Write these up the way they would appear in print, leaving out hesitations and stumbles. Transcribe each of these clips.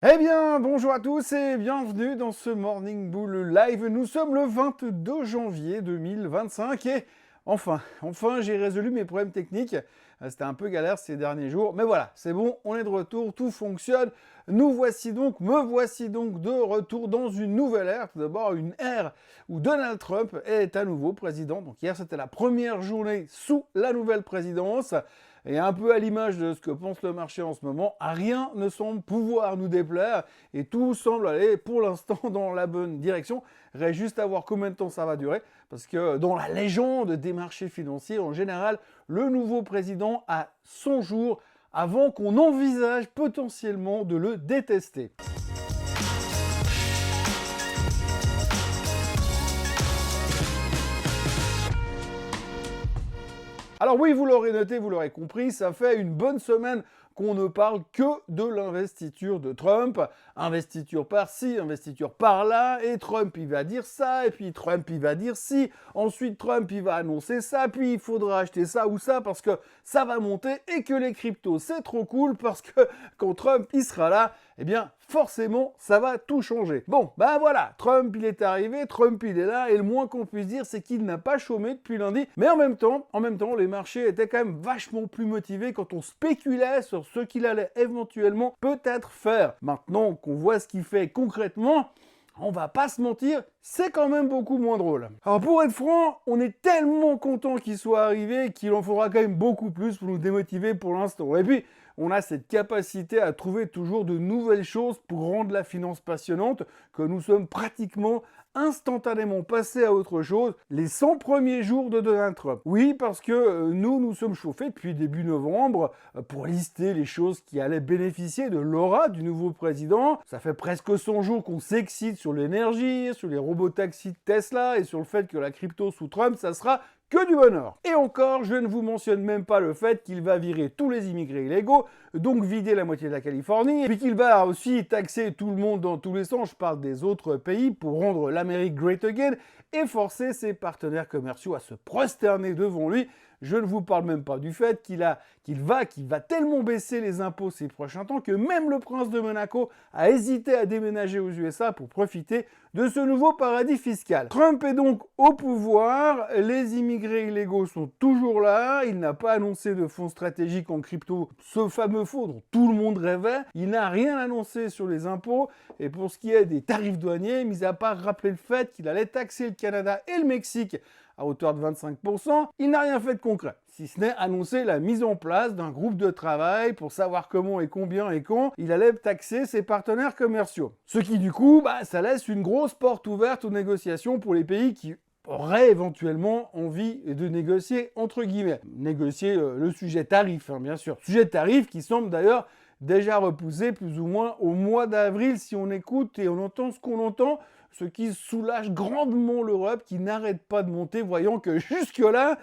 Eh bien, bonjour à tous et bienvenue dans ce Morning Bull Live. Nous sommes le 22 janvier 2025 et enfin, j'ai résolu mes problèmes techniques. C'était un peu galère ces derniers jours, mais voilà, c'est bon, on est de retour, tout fonctionne. Me voici donc de retour dans une nouvelle ère. Tout d'abord, une ère où Donald Trump est à nouveau président. Donc hier, c'était la première journée sous la nouvelle présidence. Et un peu à l'image de ce que pense le marché en ce moment, rien ne semble pouvoir nous déplaire et tout semble aller pour l'instant dans la bonne direction. Reste juste à voir combien de temps ça va durer parce que dans la légende des marchés financiers, en général, le nouveau président a 100 jours avant qu'on envisage potentiellement de le détester. Alors oui, vous l'aurez noté, vous l'aurez compris, ça fait une bonne semaine qu'on ne parle que de l'investiture de Trump. Investiture par-ci, investiture par-là, et Trump il va dire ça, et puis Trump il va dire ci, ensuite Trump il va annoncer ça, puis il faudra acheter ça ou ça parce que ça va monter et que les cryptos c'est trop cool parce que quand Trump il sera là, eh bien forcément ça va tout changer. Bon, ben voilà, Trump il est arrivé, Trump il est là, et le moins qu'on puisse dire c'est qu'il n'a pas chômé depuis lundi, mais en même temps, les marchés étaient quand même vachement plus motivés quand on spéculait sur ce qu'il allait éventuellement peut-être faire. Maintenant qu'on voit ce qu'il fait concrètement, on va pas se mentir, c'est quand même beaucoup moins drôle. Alors pour être franc, on est tellement content qu'il soit arrivé qu'il en faudra quand même beaucoup plus pour nous démotiver pour l'instant. Et puis, on a cette capacité à trouver toujours de nouvelles choses pour rendre la finance passionnante, que nous sommes pratiquement instantanément passés à autre chose les 100 premiers jours de Donald Trump. Oui, parce que nous sommes chauffés depuis début novembre pour lister les choses qui allaient bénéficier de l'aura du nouveau président. Ça fait presque 100 jours qu'on s'excite sur l'énergie, sur les robotaxis de Tesla et sur le fait que la crypto sous Trump, ça sera que du bonheur. Et encore, je ne vous mentionne même pas le fait qu'il va virer tous les immigrés illégaux, donc vider la moitié de la Californie, puis qu'il va aussi taxer tout le monde dans tous les sens, je parle des autres pays, pour rendre l'Amérique great again, et forcer ses partenaires commerciaux à se prosterner devant lui. Je ne vous parle même pas du fait qu'il va tellement baisser les impôts ces prochains temps que même le prince de Monaco a hésité à déménager aux USA pour profiter de ce nouveau paradis fiscal. Trump est donc au pouvoir, les immigrés illégaux sont toujours là, il n'a pas annoncé de fonds stratégiques en crypto, ce fameux fonds dont tout le monde rêvait, il n'a rien annoncé sur les impôts, et pour ce qui est des tarifs douaniers, mis à part rappeler le fait qu'il allait taxer le Canada et le Mexique à hauteur de 25%, il n'a rien fait de concret, si ce n'est annoncer la mise en place d'un groupe de travail pour savoir comment et combien et quand il allait taxer ses partenaires commerciaux. Ce qui du coup, ça laisse une grosse porte ouverte aux négociations pour les pays qui auraient éventuellement envie de négocier, entre guillemets. Négocier le sujet tarif, bien sûr. Sujet tarif qui semble d'ailleurs déjà repoussé plus ou moins au mois d'avril si on écoute et on entend ce qu'on entend, ce qui soulage grandement l'Europe qui n'arrête pas de monter, voyant que jusque-là,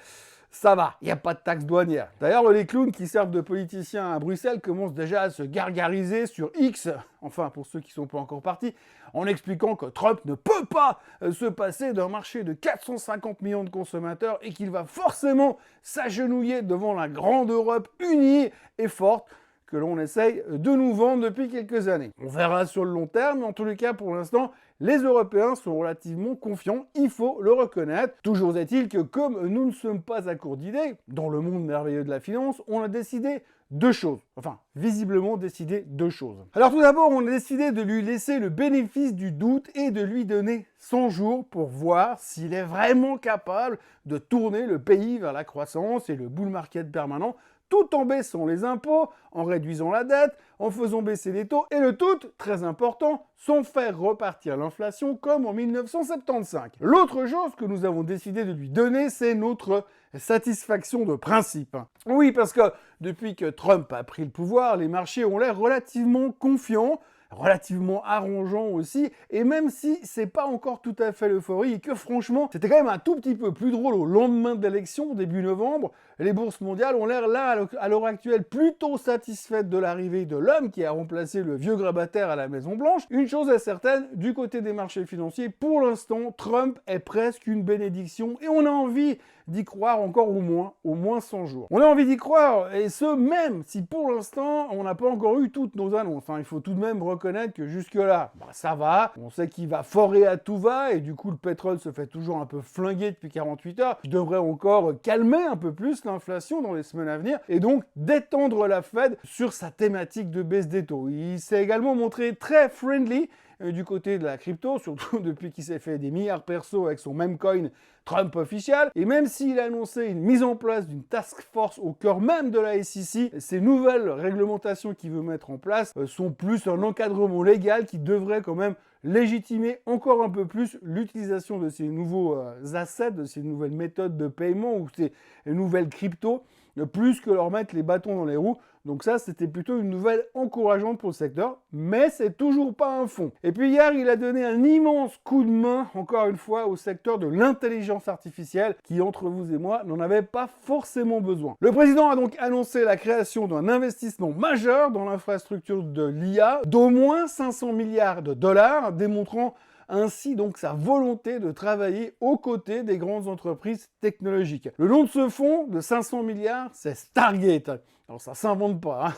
ça va, il n'y a pas de taxe douanière. D'ailleurs, les clowns qui servent de politiciens à Bruxelles commencent déjà à se gargariser sur X, enfin pour ceux qui ne sont pas encore partis, en expliquant que Trump ne peut pas se passer d'un marché de 450 millions de consommateurs et qu'il va forcément s'agenouiller devant la grande Europe unie et forte que l'on essaye de nous vendre depuis quelques années. On verra sur le long terme, mais en tous les cas, pour l'instant, les Européens sont relativement confiants, il faut le reconnaître. Toujours est-il que comme nous ne sommes pas à court d'idées, dans le monde merveilleux de la finance, on a décidé deux choses. Enfin, visiblement décidé deux choses. Alors tout d'abord, on a décidé de lui laisser le bénéfice du doute et de lui donner 100 jours pour voir s'il est vraiment capable de tourner le pays vers la croissance et le bull market permanent, tout en baissant les impôts, en réduisant la dette, en faisant baisser les taux, et le tout, très important, sans faire repartir l'inflation comme en 1975. L'autre chose que nous avons décidé de lui donner, c'est notre satisfaction de principe. Oui, parce que depuis que Trump a pris le pouvoir, les marchés ont l'air relativement confiants, relativement arrangeant aussi, et même si c'est pas encore tout à fait l'euphorie, et que franchement, c'était quand même un tout petit peu plus drôle au lendemain de l'élection, début novembre, les bourses mondiales ont l'air là, à l'heure actuelle, plutôt satisfaites de l'arrivée de l'homme qui a remplacé le vieux grabataire à la Maison-Blanche. Une chose est certaine, du côté des marchés financiers, pour l'instant, Trump est presque une bénédiction et on a envie d'y croire encore au moins 100 jours. On a envie d'y croire, et ce même si pour l'instant, on n'a pas encore eu toutes nos annonces. Il faut tout de même reconnaître que jusque-là, ça va. On sait qu'il va forer à tout va, et du coup, le pétrole se fait toujours un peu flinguer depuis 48 heures. Il devrait encore calmer un peu plus l'inflation dans les semaines à venir, et donc détendre la Fed sur sa thématique de baisse des taux. Il s'est également montré très friendly du côté de la crypto, surtout depuis qu'il s'est fait des milliards perso avec son meme coin Trump officiel. Et même s'il a annoncé une mise en place d'une task force au cœur même de la SEC, ces nouvelles réglementations qu'il veut mettre en place sont plus un encadrement légal qui devrait quand même légitimer encore un peu plus l'utilisation de ces nouveaux assets, de ces nouvelles méthodes de paiement ou ces nouvelles cryptos, plus que leur mettre les bâtons dans les roues. Donc ça, c'était plutôt une nouvelle encourageante pour le secteur, mais c'est toujours pas un fond. Et puis hier, il a donné un immense coup de main, encore une fois, au secteur de l'intelligence artificielle, qui, entre vous et moi, n'en avait pas forcément besoin. Le président a donc annoncé la création d'un investissement majeur dans l'infrastructure de l'IA, d'au moins 500 milliards de dollars, démontrant ainsi donc sa volonté de travailler aux côtés des grandes entreprises technologiques. Le nom de ce fonds de 500 milliards, c'est Stargate. Alors ça s'invente pas, hein.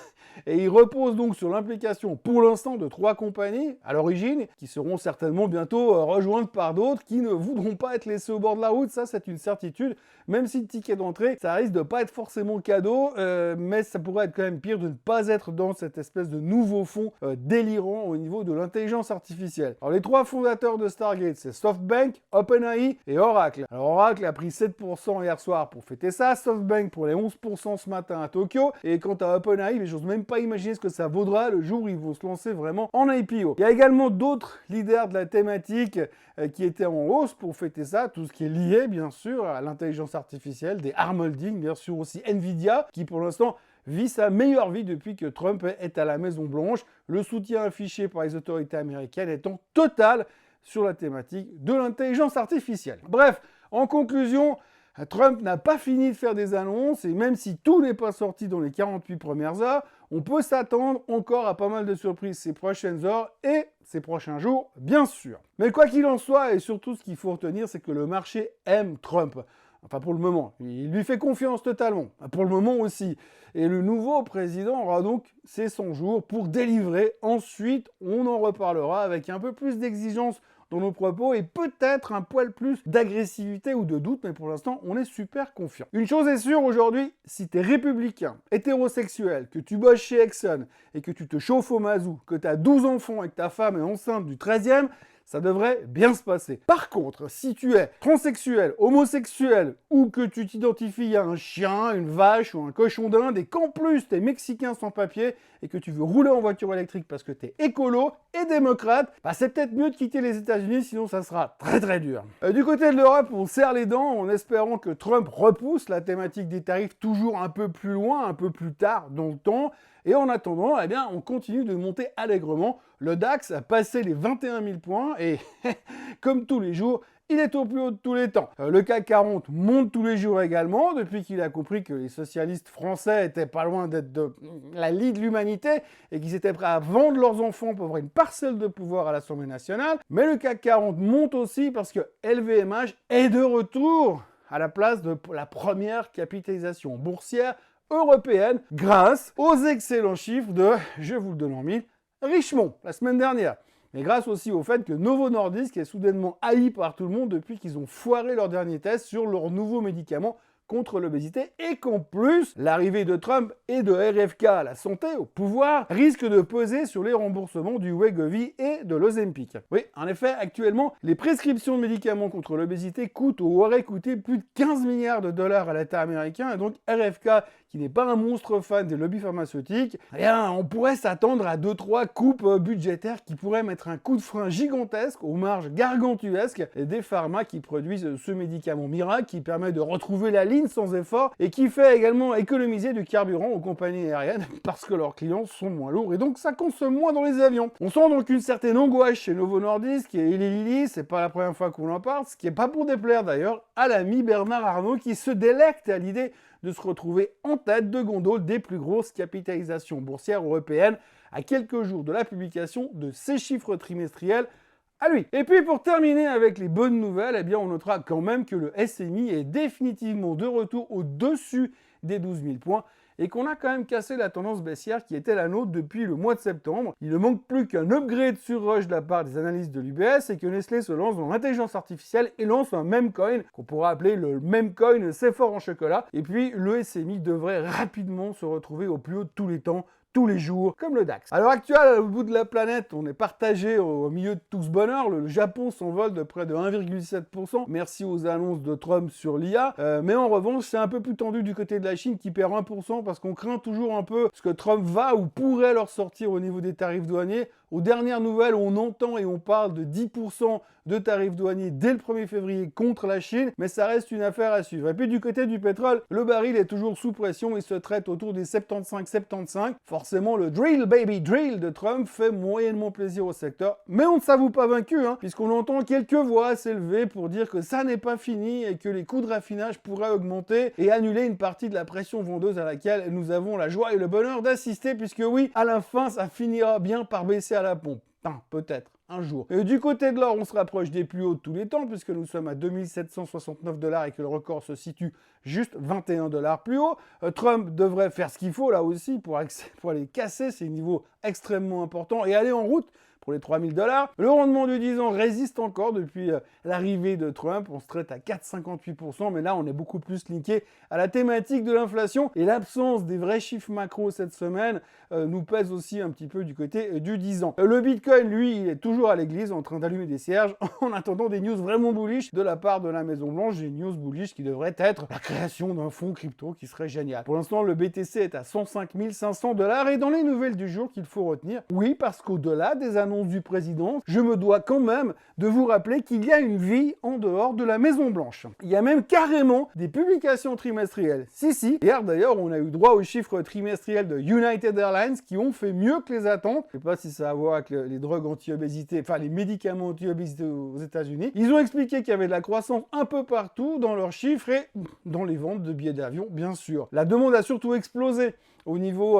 Et il repose donc sur l'implication pour l'instant de 3 compagnies à l'origine, qui seront certainement bientôt rejointes par d'autres qui ne voudront pas être laissées au bord de la route, ça c'est une certitude, même si le ticket d'entrée, ça risque de pas être forcément cadeau, mais ça pourrait être quand même pire de ne pas être dans cette espèce de nouveau fonds délirant au niveau de l'intelligence artificielle. Alors les 3 fondateurs de Stargate, c'est SoftBank, OpenAI et Oracle. Alors Oracle a pris 7% hier soir pour fêter ça, SoftBank pour les 11% ce matin à Tokyo, et quant à OpenAI, j'ose même pas imaginer ce que ça vaudra le jour où ils vont se lancer vraiment en IPO. Il y a également d'autres leaders de la thématique qui étaient en hausse pour fêter ça, tout ce qui est lié bien sûr à l'intelligence artificielle, des ARM Holding, bien sûr aussi Nvidia, qui pour l'instant vit sa meilleure vie depuis que Trump est à la Maison-Blanche, le soutien affiché par les autorités américaines étant total sur la thématique de l'intelligence artificielle. Bref, en conclusion, Trump n'a pas fini de faire des annonces et même si tout n'est pas sorti dans les 48 premières heures, on peut s'attendre encore à pas mal de surprises ces prochaines heures et ces prochains jours, bien sûr. Mais quoi qu'il en soit, et surtout ce qu'il faut retenir, c'est que le marché aime Trump. Enfin pour le moment, il lui fait confiance totalement, pour le moment aussi. Et le nouveau président aura donc ses 100 jours pour délivrer. Ensuite, on en reparlera avec un peu plus d'exigence dans nos propos et peut-être un poil plus d'agressivité ou de doute, mais pour l'instant, on est super confiant. Une chose est sûre aujourd'hui, si t'es républicain, hétérosexuel, que tu bosses chez Exxon et que tu te chauffes au mazou, que t'as 12 enfants et que ta femme est enceinte du 13e, ça devrait bien se passer. Par contre, si tu es transsexuel, homosexuel, ou que tu t'identifies à un chien, une vache ou un cochon d'Inde, et qu'en plus t'es mexicain sans papier, et que tu veux rouler en voiture électrique parce que t'es écolo et démocrate, c'est peut-être mieux de quitter les États-Unis, sinon ça sera très très dur. Du côté de l'Europe, on serre les dents en espérant que Trump repousse la thématique des tarifs toujours un peu plus loin, un peu plus tard dans le temps. Et en attendant, eh bien, on continue de monter allègrement. Le DAX a passé les 21 000 points et, comme tous les jours, il est au plus haut de tous les temps. Le CAC 40 monte tous les jours également, depuis qu'il a compris que les socialistes français étaient pas loin d'être de la lie de l'humanité et qu'ils étaient prêts à vendre leurs enfants pour avoir une parcelle de pouvoir à l'Assemblée nationale. Mais le CAC 40 monte aussi parce que LVMH est de retour à la place de la première capitalisation boursière européenne grâce aux excellents chiffres de, je vous le donne en mille, Richemont, la semaine dernière. Mais grâce aussi au fait que Novo Nordisk est soudainement haï par tout le monde depuis qu'ils ont foiré leur dernier test sur leur nouveau médicament contre l'obésité et qu'en plus, l'arrivée de Trump et de RFK à la santé, au pouvoir, risque de peser sur les remboursements du Wegovy et de l'Ozempic. Oui, en effet, actuellement, les prescriptions de médicaments contre l'obésité coûtent ou auraient coûté plus de 15 milliards de dollars à l'État américain et donc RFK, qui n'est pas un monstre fan des lobbies pharmaceutiques, eh bien, on pourrait s'attendre à 2-3 coupes budgétaires qui pourraient mettre un coup de frein gigantesque aux marges gargantuesques des pharma qui produisent ce médicament miracle qui permet de retrouver la ligne sans effort et qui fait également économiser du carburant aux compagnies aériennes parce que leurs clients sont moins lourds et donc ça consomme moins dans les avions. On sent donc une certaine angoisse chez Novo Nordisk et Eli Lilly, c'est pas la première fois qu'on en parle, ce qui est pas pour déplaire d'ailleurs à l'ami Bernard Arnault qui se délecte à l'idée de se retrouver en tête de gondole des plus grosses capitalisations boursières européennes à quelques jours de la publication de ses chiffres trimestriels à lui. Et puis pour terminer avec les bonnes nouvelles, eh bien on notera quand même que le SMI est définitivement de retour au-dessus des 12 000 points et qu'on a quand même cassé la tendance baissière qui était la nôtre depuis le mois de septembre. Il ne manque plus qu'un upgrade sur Rush de la part des analystes de l'UBS et que Nestlé se lance dans l'intelligence artificielle et lance un meme coin qu'on pourra appeler le meme coin c'est fort en chocolat. Et puis le SMI devrait rapidement se retrouver au plus haut de tous les temps, tous les jours, comme le DAX. À l'heure actuelle, au bout de la planète, on est partagé au milieu de tout ce bonheur. Le Japon s'envole de près de 1,7%. Merci aux annonces de Trump sur l'IA. Mais en revanche, c'est un peu plus tendu du côté de la Chine qui perd 1% parce qu'on craint toujours un peu ce que Trump va ou pourrait leur sortir au niveau des tarifs douaniers. Aux dernières nouvelles, on entend et on parle de 10% de tarifs douaniers dès le 1er février contre la Chine, mais ça reste une affaire à suivre. Et puis du côté du pétrole, le baril est toujours sous pression et se traite autour des 75-75. Forcément, le drill baby drill de Trump fait moyennement plaisir au secteur, mais on ne s'avoue pas vaincu, puisqu'on entend quelques voix s'élever pour dire que ça n'est pas fini et que les coûts de raffinage pourraient augmenter et annuler une partie de la pression vendeuse à laquelle nous avons la joie et le bonheur d'assister, puisque oui, à la fin, ça finira bien par baisser à la pompe. Enfin, peut-être. Un jour. Et du côté de l'or, on se rapproche des plus hauts de tous les temps, puisque nous sommes à 2769 $ et que le record se situe juste 21 $ plus haut. Trump devrait faire ce qu'il faut là aussi pour aller casser ces niveaux extrêmement importants et aller en route pour les 3000 $. Le rendement du 10 ans résiste encore depuis l'arrivée de Trump. On se traite à 4,58%, mais là, on est beaucoup plus linké à la thématique de l'inflation. Et l'absence des vrais chiffres macro cette semaine nous pèse aussi un petit peu du côté du 10 ans. Le Bitcoin, lui, il est toujours à l'église en train d'allumer des cierges en attendant des news vraiment bullish de la part de la Maison Blanche. Des news bullish qui devraient être la création d'un fonds crypto qui serait génial. Pour l'instant, le BTC est à 105 500 $ et dans les nouvelles du jour qu'il faut retenir, oui, parce qu'au-delà des annonces du président, je me dois quand même de vous rappeler qu'il y a une vie en dehors de la Maison Blanche. Il y a même carrément des publications trimestrielles. Si. Hier d'ailleurs, on a eu droit aux chiffres trimestriels de United Airlines qui ont fait mieux que les attentes. Je ne sais pas si ça a à voir avec les drogues anti-obésité, enfin les médicaments anti-obésité aux États-Unis. Ils ont expliqué qu'il y avait de la croissance un peu partout dans leurs chiffres et dans les ventes de billets d'avion, bien sûr. La demande a surtout explosé au niveau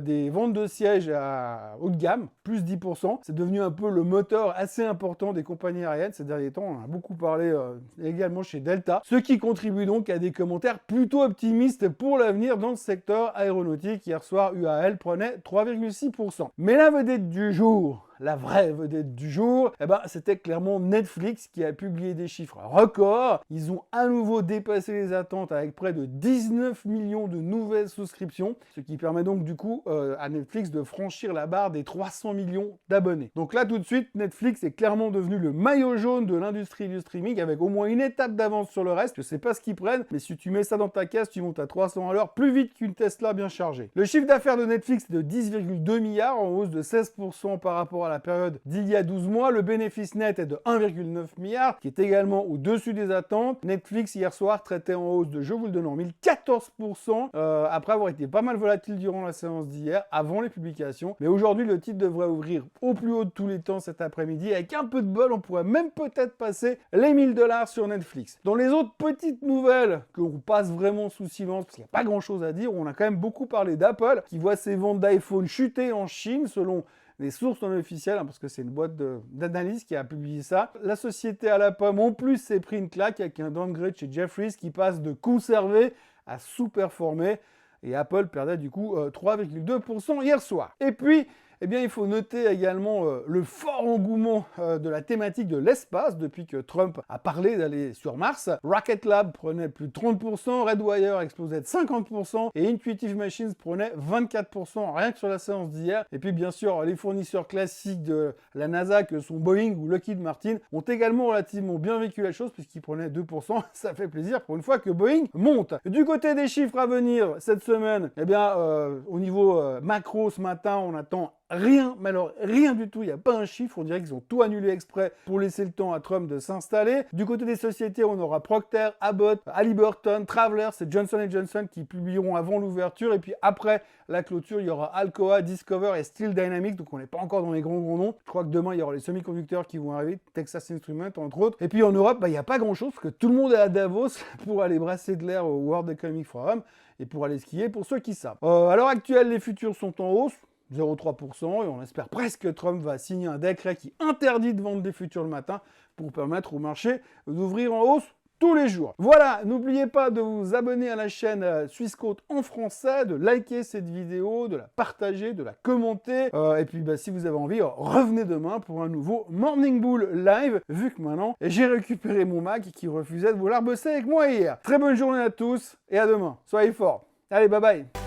des ventes de sièges à haut de gamme, plus 10%. C'est devenu un peu le moteur assez important des compagnies aériennes ces derniers temps. On a beaucoup parlé également chez Delta, ce qui contribue donc à des commentaires plutôt optimistes pour l'avenir dans le secteur aéronautique. Hier soir, UAL prenait 3,6%. Mais la vedette du jour, la vraie vedette du jour, c'était clairement Netflix qui a publié des chiffres records. Ils ont à nouveau dépassé les attentes avec près de 19 millions de nouvelles souscriptions, ce qui permet donc du coup à Netflix de franchir la barre des 300 millions d'abonnés. Donc là tout de suite, Netflix est clairement devenu le maillot jaune de l'industrie du streaming avec au moins une étape d'avance sur le reste. Je sais pas ce qu'ils prennent, mais si tu mets ça dans ta caisse, tu montes à 300 à l'heure plus vite qu'une Tesla bien chargée. Le chiffre d'affaires de Netflix est de 10,2 milliards en hausse de 16% par rapport à la période d'il y a 12 mois. Le bénéfice net est de 1,9 milliard, qui est également au-dessus des attentes. Netflix, hier soir, traitait en hausse de, je vous le donne en mille, 14%, après avoir été pas mal volatile durant la séance d'hier, avant les publications. Mais aujourd'hui, le titre devrait ouvrir au plus haut de tous les temps cet après-midi. Avec un peu de bol, on pourrait même peut-être passer les 1000 $ sur Netflix. Dans les autres petites nouvelles qu'on passe vraiment sous silence, parce qu'il n'y a pas grand-chose à dire, on a quand même beaucoup parlé d'Apple, qui voit ses ventes d'iPhone chuter en Chine, selon des sources non officielles, parce que c'est une boîte d'analyse qui a publié ça. La société à la pomme, en plus, s'est pris une claque avec un downgrade chez Jefferies qui passe de conservé à sous-performé. Et Apple perdait du coup 3,2% hier soir. Et puis, il faut noter également le fort engouement de la thématique de l'espace depuis que Trump a parlé d'aller sur Mars. Rocket Lab prenait plus de 30%, Redwire explosait de 50% et Intuitive Machines prenait 24% rien que sur la séance d'hier. Et puis bien sûr, les fournisseurs classiques de la NASA que sont Boeing ou Lockheed Martin ont également relativement bien vécu la chose puisqu'ils prenaient 2%. Ça fait plaisir pour une fois que Boeing monte. Du côté des chiffres à venir cette semaine, au niveau macro ce matin, on attend rien, mais alors rien du tout, il n'y a pas un chiffre, on dirait qu'ils ont tout annulé exprès pour laisser le temps à Trump de s'installer. Du côté des sociétés, on aura Procter, Abbott, Halliburton, Travelers et Johnson & Johnson qui publieront avant l'ouverture, et puis après la clôture, il y aura Alcoa, Discover et Steel Dynamics, donc on n'est pas encore dans les grands noms. Je crois que demain, il y aura les semi-conducteurs qui vont arriver, Texas Instruments entre autres. Et puis en Europe, il n'y a pas grand-chose, parce que tout le monde est à Davos pour aller brasser de l'air au World Economic Forum et pour aller skier, pour ceux qui savent. À l'heure actuelle, les futurs sont en hausse, 0,3%, et on espère presque que Trump va signer un décret qui interdit de vendre des futurs le matin pour permettre au marché d'ouvrir en hausse tous les jours. Voilà, n'oubliez pas de vous abonner à la chaîne Swissquote en français, de liker cette vidéo, de la partager, de la commenter. Et puis si vous avez envie, revenez demain pour un nouveau Morning Bull live, vu que maintenant j'ai récupéré mon Mac qui refusait de vouloir bosser avec moi hier. Très bonne journée à tous et à demain. Soyez forts. Allez, bye bye.